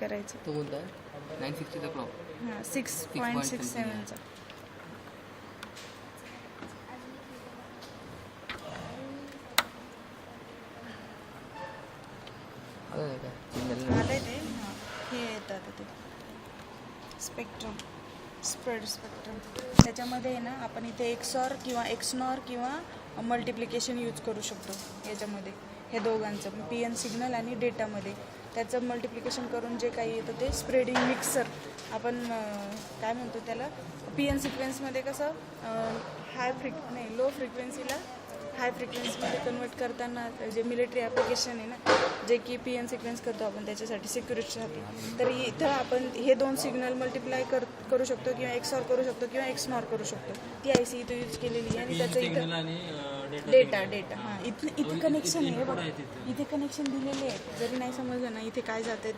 करायचं तो कोणता आहे 960चा क्लॉक हां 6.67चा आलंय ते हां हे येतं आता ते स्पेक्ट्रम स्प्रेड स्पेक्ट्रम त्याच्यामध्ये आहे ना आपण इथे एक्सऑर किंवा एक्सनॉर किंवा मल्टिप्लिकेशन यूज करू शकतो याच्यामध्ये हे दोघांचं पी एन सिग्नल आणि डेटामध्ये त्याचं मल्टिप्लिकेशन करून जे काही येतं ते स्प्रेडिंग मिक्सर आपण काय म्हणतो त्याला पी एन सिक्वेन्समध्ये कसं लो फ्रिक्वेन्सीला हाय फ्रिक्वेन्सीमध्ये कन्वर्ट करताना जे मिलिटरी ॲप्लिकेशन आहे ना जे की पी एन सिक्वेन्स करतो आपण त्याच्यासाठी सिक्युरिटीसाठी तर इथं आपण हे दोन सिग्नल मल्टिप्लाय करू शकतो किंवा एक्सऑर करू शकतो किंवा एक्सनॉर करू शकतो ती आय सी इथं यूज केलेली आहे आणि त्याचं इथं डेटा हां इथे कनेक्शन आहे बघ इथे कनेक्शन दिलेले आहे जरी नाही समजलं ना इथे काय जातं ते